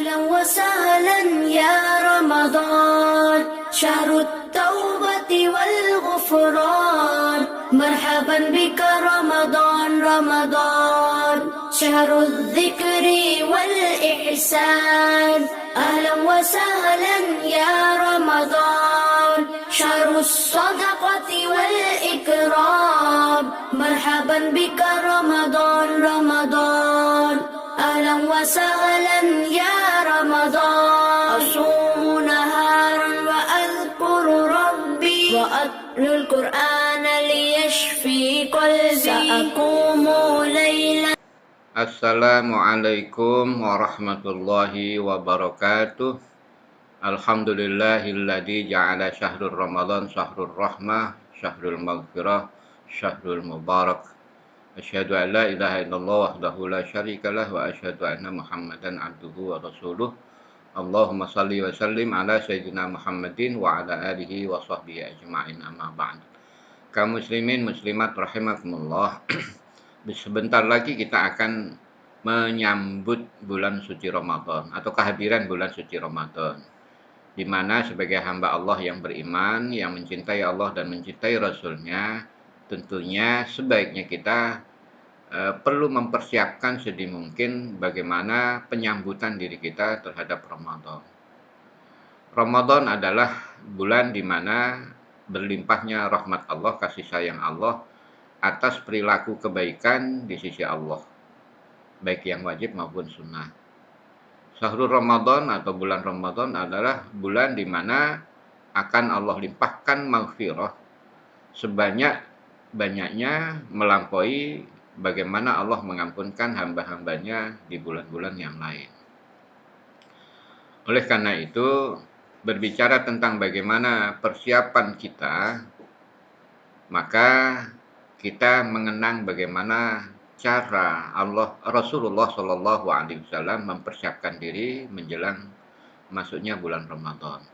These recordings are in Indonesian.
أهلا وسهلا يا رمضان شهر التوبة والغفران مرحبا بك رمضان رمضان شهر الذكر والإحسان أهلا وسهلا يا رمضان شهر الصدقة والإكرام مرحبا بك رمضان رمضان أهلا وسهلا يا رمضان أصوم نهارا وأذكر ربي وأتلو القرآن ليشفي قلبي سأقوم ليلا. Assalamualaikum warahmatullahi wabarakatuh. Alhamdulillahilladzi ja'ala syahrul Ramadan syahrul rahmah, syahrul maghfirah, syahrul mubarak. Asyhadu an la ilaha illallah wahdahu la syarikalah wa asyhadu anna Muhammadan abduhu wa rasuluh. Allahumma salli wa sallim ala sayyidina Muhammadin wa ala alihi wa sahbihi ajma'in amma ba'd. Kaum muslimin muslimat rahimakumullah. Sebentar lagi kita akan menyambut bulan suci Ramadan atau kehadiran bulan suci Ramadan, di mana sebagai hamba Allah yang beriman, yang mencintai Allah dan mencintai Rasul-Nya, tentunya sebaiknya kita perlu mempersiapkan sedini mungkin bagaimana penyambutan diri kita terhadap Ramadan. Ramadan adalah bulan di mana berlimpahnya rahmat Allah, kasih sayang Allah atas perilaku kebaikan di sisi Allah, baik yang wajib maupun sunnah. Syahrul Ramadan atau bulan Ramadan adalah bulan di mana akan Allah limpahkan maghfirah sebanyak-banyaknya melampaui bagaimana Allah mengampunkan hamba-hambanya di bulan-bulan yang lain. Oleh karena itu, berbicara tentang bagaimana persiapan kita, maka kita mengenang bagaimana cara Rasulullah Shallallahu Alaihi Wasallam mempersiapkan diri menjelang masuknya bulan Ramadan.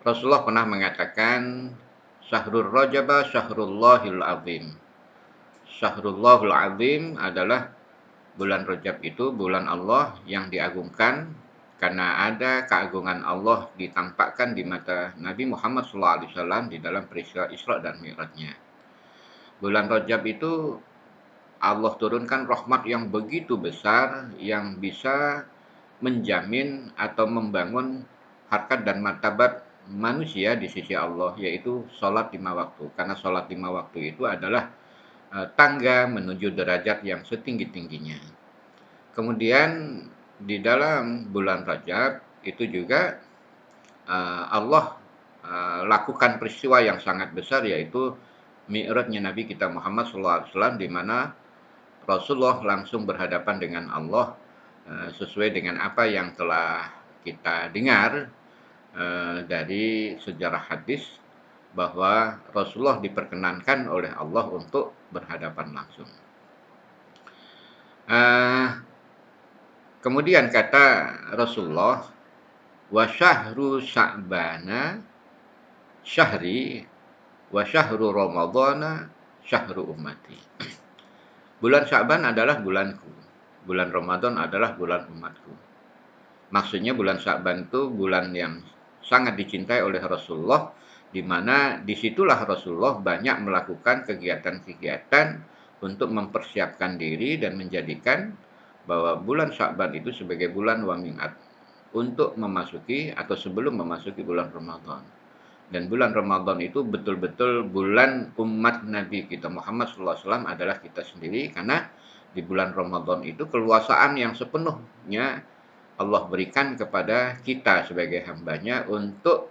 Rasulullah pernah mengatakan, Syahrul Rajab Syahrullahil Azim. Syahrullahul Azim adalah bulan Rajab itu bulan Allah yang diagungkan karena ada keagungan Allah ditampakkan di mata Nabi Muhammad SAW di dalam peristiwa Isra dan Mi'rajnya. Bulan Rajab itu Allah turunkan rahmat yang begitu besar yang bisa menjamin atau membangun harkat dan martabat manusia di sisi Allah, yaitu sholat 5 waktu. Karena sholat 5 waktu itu adalah tangga menuju derajat yang setinggi-tingginya. Kemudian di dalam bulan Rajab itu juga Allah lakukan peristiwa yang sangat besar, yaitu Mi'rajnya Nabi kita Muhammad SAW, di mana Rasulullah langsung berhadapan dengan Allah sesuai dengan apa yang telah kita dengar dari sejarah hadis bahwa Rasulullah diperkenankan oleh Allah untuk berhadapan langsung. Kemudian kata Rasulullah, wa syahru sya'bana syahri wa syahru ramadhana syahru ummati. Bulan Sya'ban adalah bulanku, bulan Ramadan adalah bulan umatku. Maksudnya bulan Sya'ban itu bulan yang sangat dicintai oleh Rasulullah, di mana disitulah Rasulullah banyak melakukan kegiatan-kegiatan untuk mempersiapkan diri dan menjadikan bahwa bulan Sya'ban itu sebagai bulan wami'at untuk memasuki atau sebelum memasuki bulan Ramadan. Dan bulan Ramadan itu betul-betul bulan umat Nabi kita Muhammad SAW adalah kita sendiri, karena di bulan Ramadan itu keluasaan yang sepenuhnya Allah berikan kepada kita sebagai hambanya untuk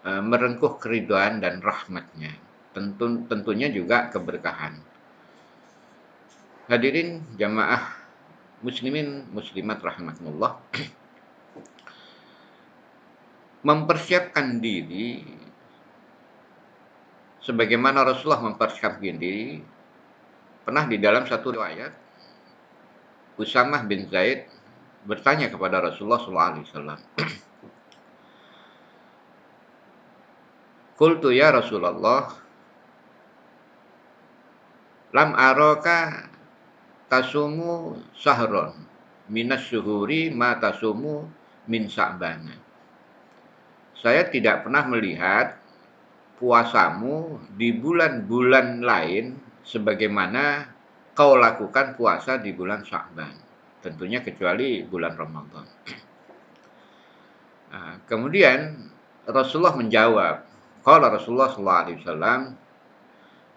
merengkuh keridhaan dan rahmatnya. Tentunya juga keberkahan. Hadirin jamaah muslimin muslimat rahimakumullah. Mempersiapkan diri sebagaimana Rasulullah mempersiapkan diri, pernah di dalam satu riwayat Usamah bin Zaid bertanya kepada Rasulullah SAW, Qultu ya Rasulullah, lam araka tasumu sahron minas syuhuri ma tasumu min Sya'ban. Saya tidak pernah melihat puasamu di bulan-bulan lain sebagaimana kau lakukan puasa di bulan Sya'ban. Tentunya kecuali bulan Ramadan. Kemudian Rasulullah menjawab, qala Rasulullah sallallahu alaihi wasallam,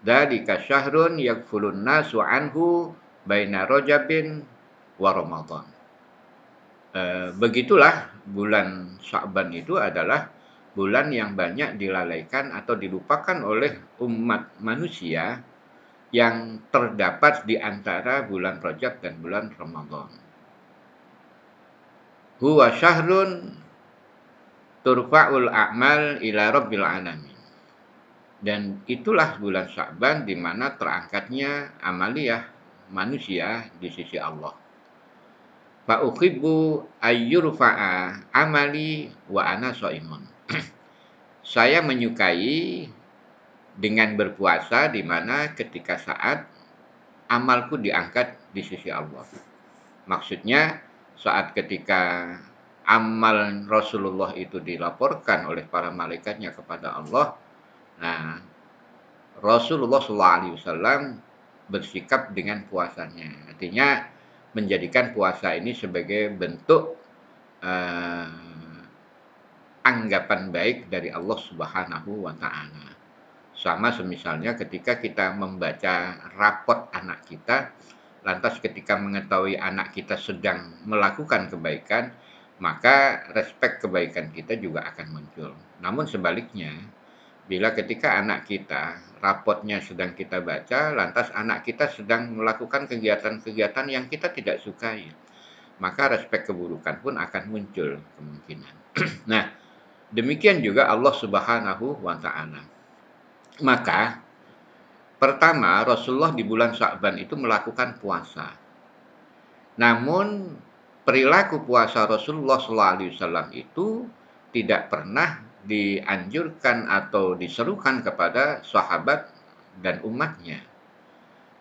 "Dzalika syahrun yaghfulun nasu anhu baina Rajabin wa Ramadan." Begitulah bulan Sya'ban itu adalah bulan yang banyak dilalaikan atau dilupakan oleh umat manusia yang terdapat di antara bulan Rajab dan bulan Ramadan. Huwa syahrun turfa'ul a'mal ila rabbil alamin. Dan itulah bulan Sya'ban di mana terangkatnya amaliyah manusia di sisi Allah. Fa uhibbu ayyurfa'a amali wa ana shaimun. Saya menyukai dengan berpuasa di mana ketika saat amalku diangkat di sisi Allah. Maksudnya saat ketika amal Rasulullah itu dilaporkan oleh para malaikatnya kepada Allah, nah Rasulullah SAW bersikap dengan puasanya. Artinya menjadikan puasa ini sebagai bentuk anggapan baik dari Allah Subhanahu wa taala. Sama semisalnya ketika kita membaca rapot anak kita, lantas ketika mengetahui anak kita sedang melakukan kebaikan, maka respek kebaikan kita juga akan muncul. Namun sebaliknya, bila ketika anak kita, rapotnya sedang kita baca, lantas anak kita sedang melakukan kegiatan-kegiatan yang kita tidak sukai, maka respek keburukan pun akan muncul kemungkinan. Nah, demikian juga Allah Subhanahu wa taala. Maka pertama, Rasulullah di bulan Sya'ban itu melakukan puasa. Namun perilaku puasa Rasulullah SAW itu tidak pernah dianjurkan atau diserukan kepada sahabat dan umatnya.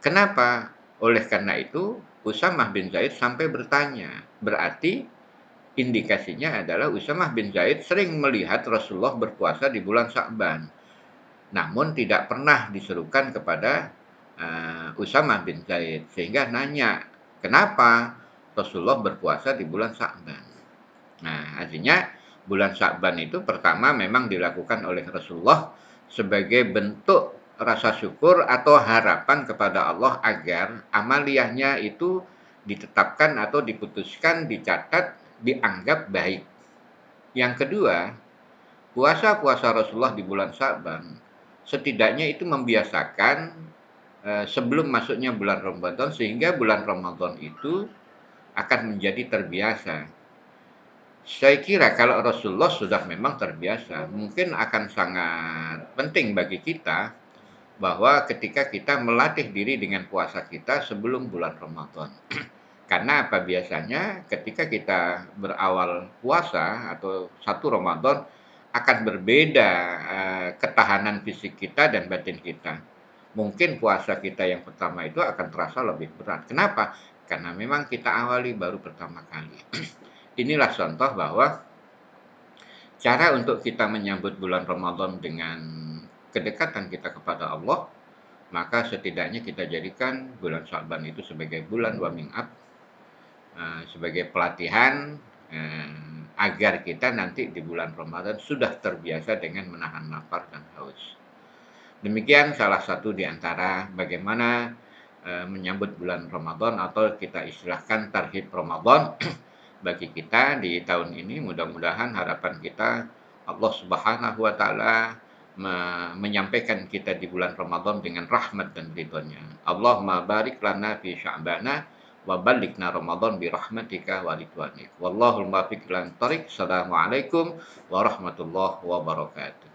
Kenapa? Oleh karena itu, Usamah bin Zaid sampai bertanya. Berarti indikasinya adalah Usamah bin Zaid sering melihat Rasulullah berpuasa di bulan Sya'ban. Namun tidak pernah diserukan kepada Usamah bin Zaid. Sehingga nanya, kenapa Rasulullah berpuasa di bulan Sya'ban? Nah, artinya bulan Sya'ban itu pertama memang dilakukan oleh Rasulullah sebagai bentuk rasa syukur atau harapan kepada Allah agar amaliyahnya itu ditetapkan atau diputuskan, dicatat, dianggap baik. Yang kedua, puasa-puasa Rasulullah di bulan Sya'ban setidaknya itu membiasakan sebelum masuknya bulan Ramadan sehingga bulan Ramadan itu akan menjadi terbiasa. Saya kira kalau Rasulullah sudah memang terbiasa, mungkin akan sangat penting bagi kita bahwa ketika kita melatih diri dengan puasa kita sebelum bulan Ramadan. Karena apa biasanya ketika kita berawal puasa atau satu Ramadan akan berbeda ketahanan fisik kita dan batin kita. Mungkin puasa kita yang pertama itu akan terasa lebih berat. Kenapa? Karena memang kita awali baru pertama kali. Inilah contoh bahwa cara untuk kita menyambut bulan Ramadan dengan kedekatan kita kepada Allah, maka setidaknya kita jadikan bulan Sya'ban itu sebagai bulan warming up, sebagai pelatihan agar kita nanti di bulan Ramadan sudah terbiasa dengan menahan lapar dan haus. Demikian salah satu di antara bagaimana menyambut bulan Ramadan atau kita istilahkan tarhib Ramadan bagi kita di tahun ini. Mudah-mudahan harapan kita Allah Subhanahu wa taala menyampaikan kita di bulan Ramadan dengan rahmat dan ridhonya. Allahumma barik lana fi sya'bana wa ballighna Ramadan bi rahmatika wa ridwanik. Wallahul muwaffiq ila thoriq. Assalamualaikum warahmatullahi wabarakatuh.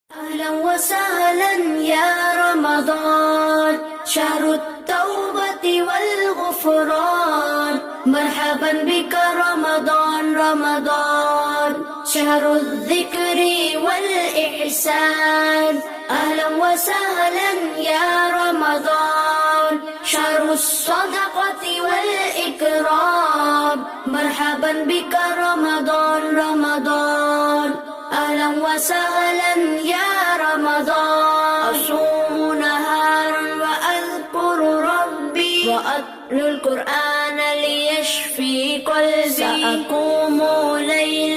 أهلا وسهلا يا رمضان شهر التوبة والغفران مرحبا بك رمضان رمضان شهر الذكر والإحسان أهلا وسهلا يا رمضان شهر الصدقة والإكرام مرحبا بك رمضان رمضان أهلا وسهلا يا رمضان أصوم نهارا وأذكر ربي وأتلو القرآن ليشفي قلبي سأقوم ليلا